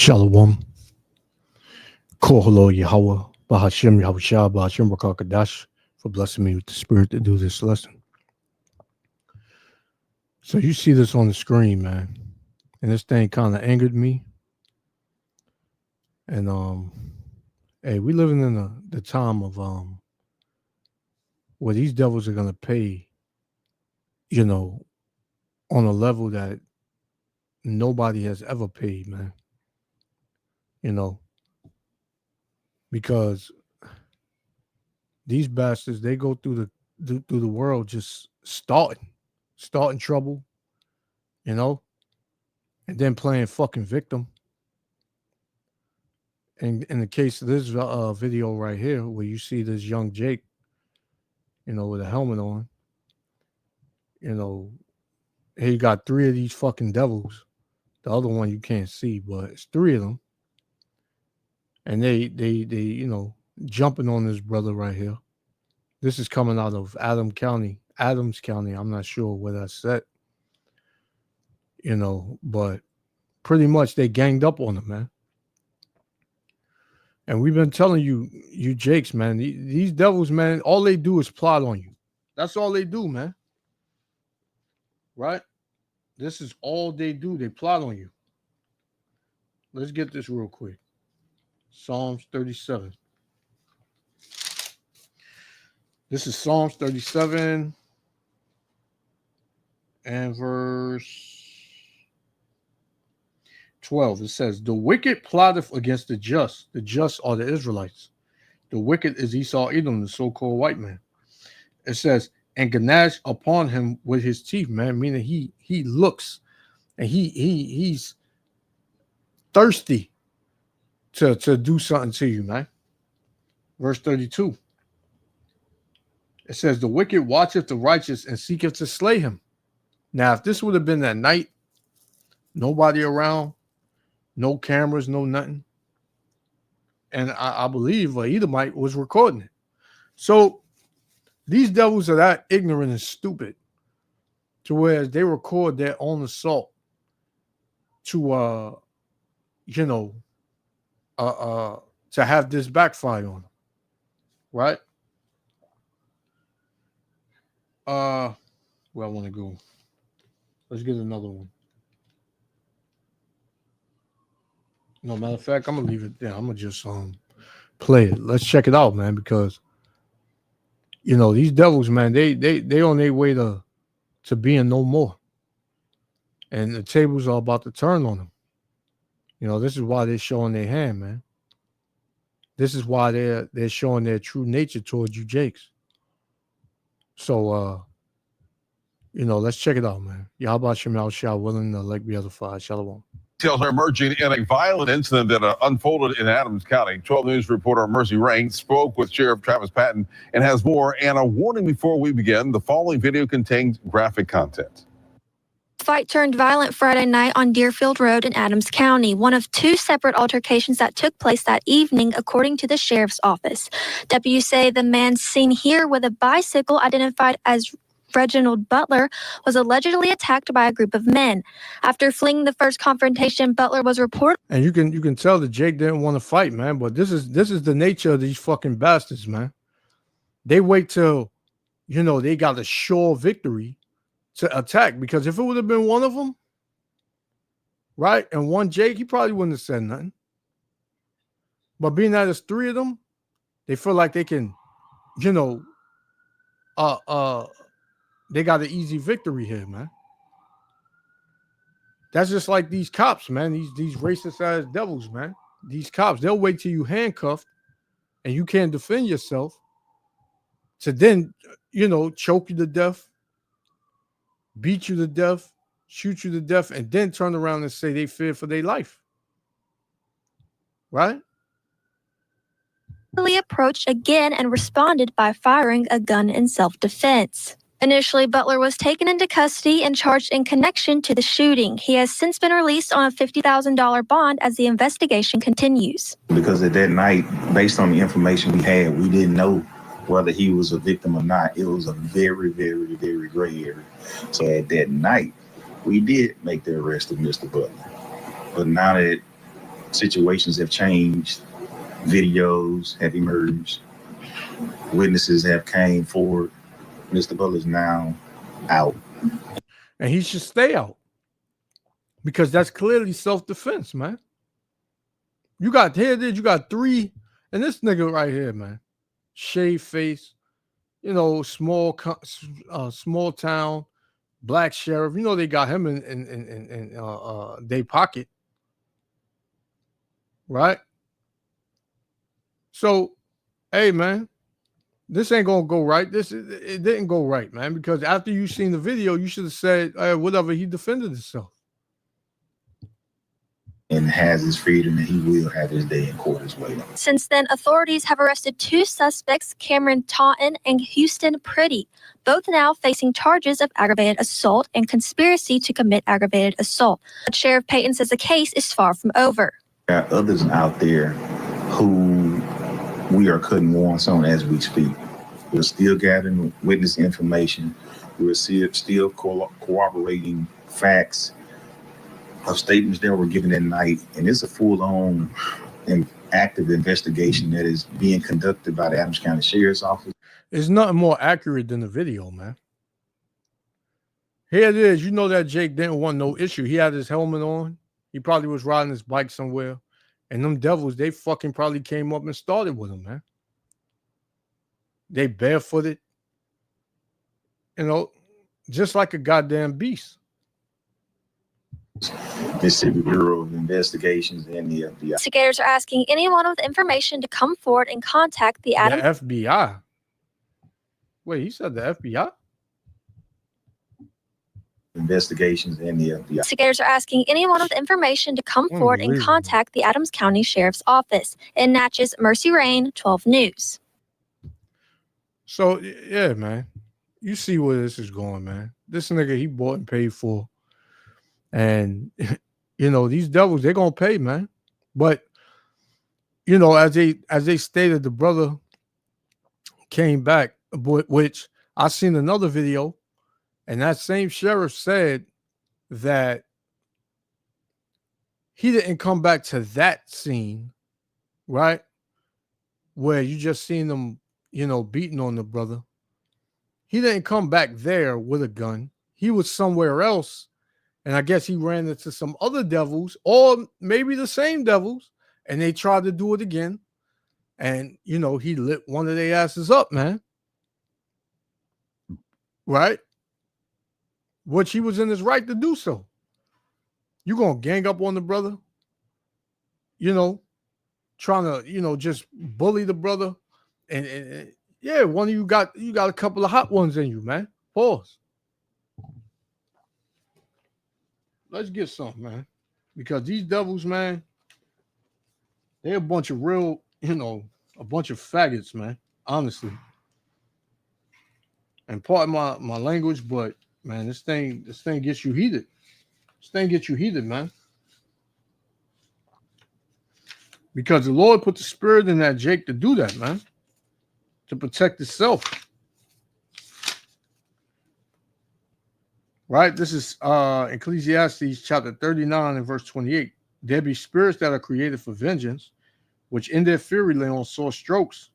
Shalom. Koholo Yahweh, Bahashem Yahushua, Bahashem Rakakadash, for blessing me with the spirit to do this lesson. So you see this on the screen, man. And this thing kind of angered me. And hey, we living in the time of where these devils are gonna pay, on a level that nobody has ever paid, man. Because these bastards, they go through the world just starting trouble, and then playing fucking victim. And in the case of this video right here, where you see this young Jake, with a helmet on, he got 3 of these fucking devils. The other one you can't see, but it's 3 of them. And they jumping on this brother right here. This is coming out of Adams County. I'm not sure where that's at. But pretty much they ganged up on him, man. And we've been telling you Jakes, man, these devils, man, all they do is plot on you. That's all they do, man. Right? This is all they do. They plot on you. Let's get this real quick. Psalms 37. This is Psalms 37 and verse 12. It says, the wicked plotteth against the just. The just are the Israelites. The wicked is Esau Edom, the so-called white man. It says, and gnash upon him with his teeth, man, meaning he looks and he's thirsty to do something to you, man. Verse 32. It says, the wicked watcheth the righteous and seeketh to slay him. Now, if this would have been at night, nobody around, no cameras, no nothing, and I believe Edomite was recording it. So these devils are that ignorant and stupid to where they record their own assault to to have this backfire on them, right? Where I want to go. Let's get another one. No, matter of fact, I'm gonna leave it there. I'm gonna just play it. Let's check it out, man, because these devils, man, they on their way to being no more. And the tables are about to turn on them. This is why they're showing their hand, man. This is why they're showing their true nature towards you, Jakes. So let's check it out, man. Yahweh Shemal Shah, willing to like be edified. Shalom. Details are emerging in a violent incident that unfolded in Adams County. 12 News reporter Mercy Rain spoke with Sheriff Travis Patton and has more. And a warning before we begin, the following video contains graphic content. Fight turned violent Friday night on Deerfield Road in Adams County, one of 2 separate altercations that took place that evening, according to the sheriff's office. Deputies say the man seen here with a bicycle identified as Reginald Butler was allegedly attacked by a group of men. After fleeing the first confrontation, Butler was reported. And you can tell that Jake didn't want to fight, man. But this is the nature of these fucking bastards, man. They wait till they got a sure victory to attack, because if it would have been one of them, right, and one Jake, he probably wouldn't have said nothing. But being that it's 3 of them, they feel like they can, they got an easy victory here, man. That's just like these cops, man. These racist ass devils, man. These cops, they'll wait till you handcuffed and you can't defend yourself to then, choke you to death, beat you to death, shoot you to death, and then turn around and say they fear for their life. Right? Approached again and responded by firing a gun in self-defense. Initially, Butler was taken into custody and charged in connection to the shooting. He has since been released on a $50,000 bond as the investigation continues. Because at that night, based on the information we had, we didn't know whether he was a victim or not. It was a very, very, very gray area. So at that night, we did make the arrest of Mr. Butler. But now that situations have changed. Videos have emerged. Witnesses have came forward. Mr. Butler's now out. And he should stay out. Because that's clearly self-defense, man. You got here, you got 3, and this nigga right here, man, shaved face, small town, black sheriff. They got him in their pocket, right? So, hey, man, this ain't gonna go right. It didn't go right, man. Because after you seen the video, you should have said, whatever. He defended himself. And has his freedom, and he will have his day in court as well. Since then, authorities have arrested 2 suspects, Cameron Taunton and Houston Pretty, both now facing charges of aggravated assault and conspiracy to commit aggravated assault. But Sheriff Payton says the case is far from over. There are others out there who we are cutting warrants on as we speak. We're still gathering witness information. We're still corroborating facts of statements that were given at night, and it's a full-on and active investigation that is being conducted by the Adams County Sheriff's Office. It's nothing more accurate than the video, man. Here it is. That Jake didn't want no issue. He had his helmet on. He probably was riding his bike somewhere, and them devils, they fucking probably came up and started with him, man. They barefooted, just like a goddamn beast. Mississippi Bureau of Investigations and the FBI. Investigators are asking anyone with information to come forward and contact the Adams. The FBI. Wait, he said the FBI? Investigations and the FBI. Investigators are asking anyone with information to come forward and contact the Adams County Sheriff's Office. In Natchez, Mercy Rain, 12 News. So, yeah, man. You see where this is going, man. This nigga, he bought and paid for. And, these devils, they're going to pay, man. But, as they stated, the brother came back, which I seen another video, and that same sheriff said that he didn't come back to that scene, right? Where you just seen them, beating on the brother. He didn't come back there with a gun. He was somewhere else. And I guess he ran into some other devils, or maybe the same devils, and they tried to do it again. And, he lit one of their asses up, man. Right? Which he was in his right to do so. You going to gang up on the brother? Trying to, just bully the brother. And yeah, one of you got a couple of hot ones in you, man. Pause. Let's get some, man. Because these devils, man, they're a bunch of real, a bunch of faggots, man. Honestly. And pardon my language, but man, this thing gets you heated. This thing gets you heated, man. Because the Lord put the spirit in that Jake to do that, man. To protect itself. Right? This is Ecclesiastes chapter 39 and verse 28. There be spirits that are created for vengeance, which in their fury lay on sore strokes.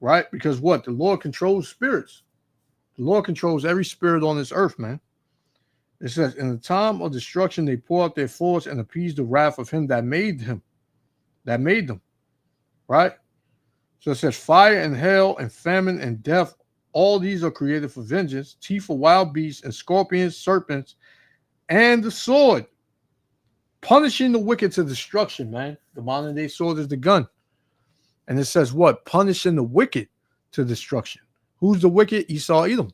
Right? Because what? The Lord controls spirits. The Lord controls every spirit on this earth, man. It says, in the time of destruction, they pour out their force and appease the wrath of him that made them. Right? So it says, fire and hell and famine and death, all these are created for vengeance, teeth of wild beasts and scorpions, serpents, and the sword. Punishing the wicked to destruction, man. The modern day sword is the gun. And it says what? Punishing the wicked to destruction. Who's the wicked? Esau, Edom.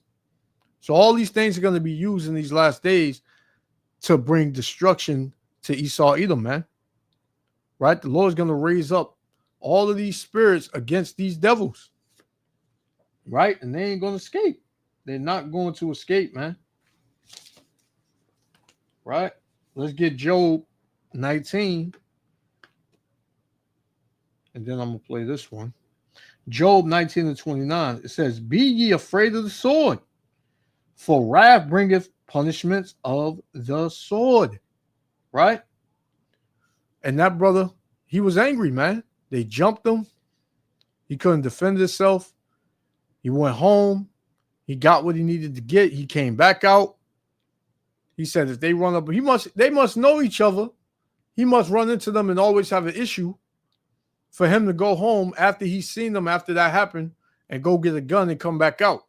So all these things are going to be used in these last days to bring destruction to Esau, Edom, man. Right? The Lord is going to raise up all of these spirits against these devils. Right? And they ain't going to escape. They're not going to escape, man. Right? Let's get Job 19. And then I'm going to play this one. Job 19 and 29. It says, be ye afraid of the sword, for wrath bringeth punishments of the sword. Right? And that brother, he was angry, man. They jumped him. He couldn't defend himself. He went home. He got what he needed to get. He came back out. He said if they run up, they must know each other. He must run into them and always have an issue for him to go home after he's seen them after that happened and go get a gun and come back out.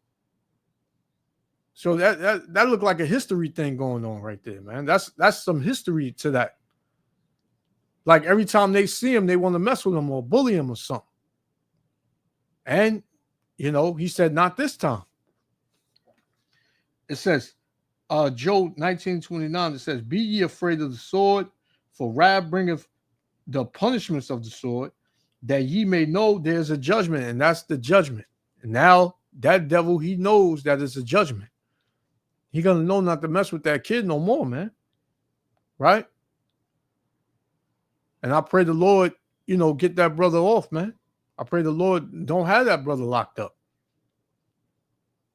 So that looked like a history thing going on right there, man. That's some history to that. Like every time they see him, they want to mess with him or bully him or something. And, you know, he said, not this time. It says, Job 19:29, it says, be ye afraid of the sword, for wrath bringeth the punishments of the sword, that ye may know there's a judgment, and that's the judgment. And now that devil, he knows that it's a judgment. He gonna know not to mess with that kid no more, man. Right? And I pray the Lord, you know, get that brother off, man. I pray the Lord don't have that brother locked up.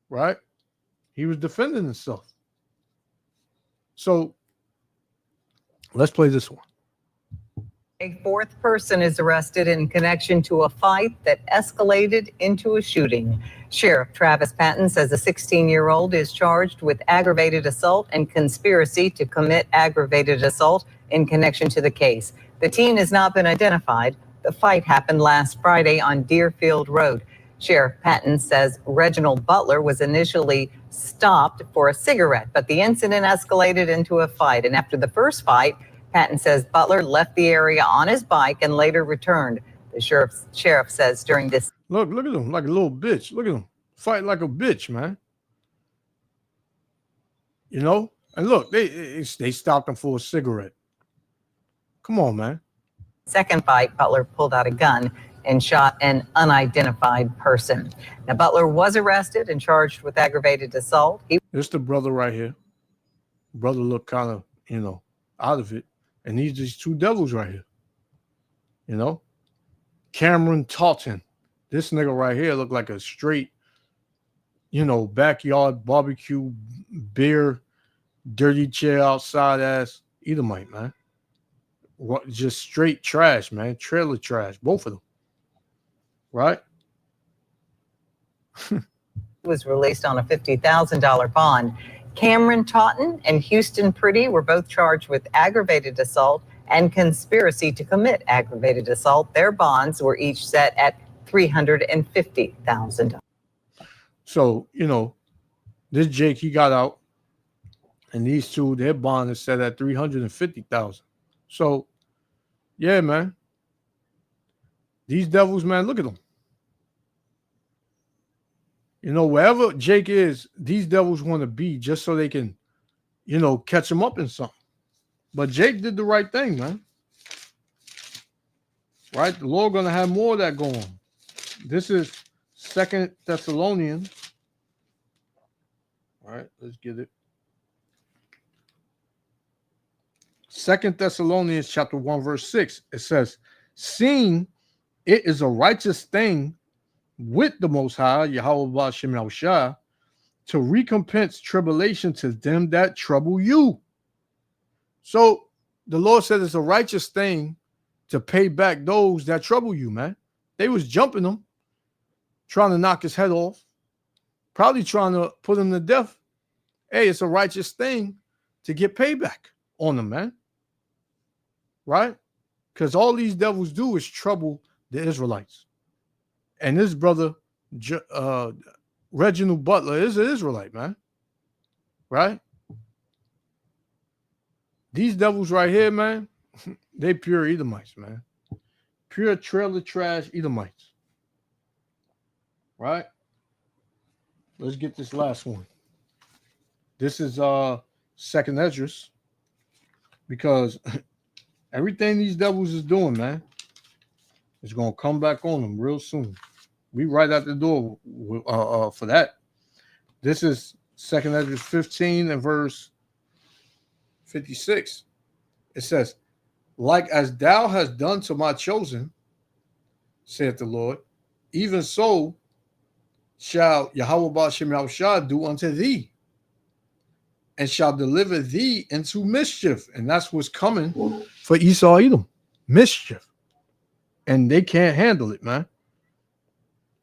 Right? He was defending himself. So let's play this one. A fourth person is arrested in connection to a fight that escalated into a shooting. Sheriff Travis Patton says a 16-year-old is charged with aggravated assault and conspiracy to commit aggravated assault in connection to the case. The teen has not been identified. The fight happened last Friday on Deerfield Road. Sheriff Patton says Reginald Butler was initially stopped for a cigarette, but the incident escalated into a fight. And after the first fight, Patton says Butler left the area on his bike and later returned. The sheriff says during this. Look at him like a little bitch. Look at him fight like a bitch, man. You know, and look, they stopped him for a cigarette. Come on, man. Second fight, Butler pulled out a gun and shot an unidentified person. Now, Butler was arrested and charged with aggravated assault. This the brother right here. Brother looked kind of, you know, out of it. And these two devils right here. You know? Cameron Taunton. This nigga right here looked like a straight, you know, backyard barbecue, beer, dirty chair outside ass Edomite, man. What, just straight trash, man. Trailer trash. Both of them. Right? Was released on a $50,000 bond. Cameron Taunton and Houston Pretty were both charged with aggravated assault and conspiracy to commit aggravated assault. Their bonds were each set at $350,000. So, you know, this Jake, he got out, and these two, their bond is set at $350,000. So, yeah, man. These devils, man, look at them. You know, wherever Jake is, these devils want to be just so they can, you know, catch him up in something. But Jake did the right thing, man. Right? The Lord going to have more of that going on. This is 2 Thessalonians. All right, let's get it. 2 Thessalonians chapter 1, verse 6. It says, seeing it is a righteous thing with the Most High, Yahweh Ba'Shem Yahushua, to recompense tribulation to them that trouble you. So the Lord said it's a righteous thing to pay back those that trouble you, man. They was jumping him, trying to knock his head off, probably trying to put him to death. Hey, it's a righteous thing to get payback on them, man. Right? Because all these devils do is trouble the Israelites. And this brother, Reginald Butler, is an Israelite, man. Right? These devils right here, man, they pure Edomites, man. Pure trailer trash Edomites. Right? Let's get this last one. This is 2nd Esdras. Because everything these devils is doing, man, is going to come back on them real soon. We right out the door for that. This is 2nd Esdras 15 and verse 56. It says, like as thou hast done to my chosen, saith the Lord, even so shall Yahweh Ba'Shem Yahushua do unto thee, and shall deliver thee into mischief. And that's what's coming for Esau Edom. Mischief. and they can't handle it, man.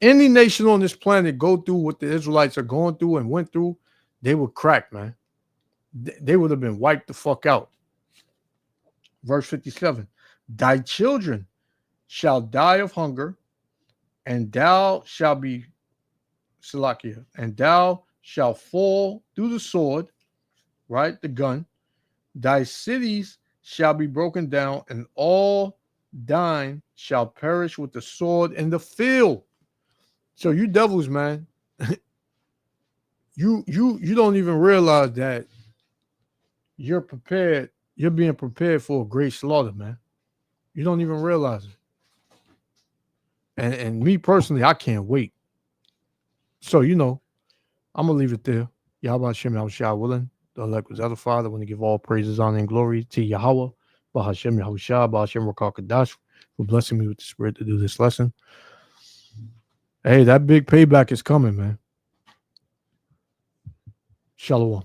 Any nation on this planet go through what the Israelites are going through and went through, they would crack, man. They would have been wiped the fuck out. Verse 57, thy children shall die of hunger, and thou shalt be, Salakia, and thou shalt fall through the sword, right, the gun. Thy cities shall be broken down, and all thine shall perish with the sword in the field. So you devils, man, you don't even realize that you're prepared. You're being prepared for a great slaughter, man. You don't even realize it. And me personally, I can't wait. So, I'm going to leave it there. Yahweh Hashem Yahushua willing. The elect was other Father. I want to give all praises, honor, and glory to Yahweh, Bahashem Yahushua, Bahashem Rakakadash, for blessing me with the spirit to do this lesson. Hey, that big payback is coming, man. Shalom.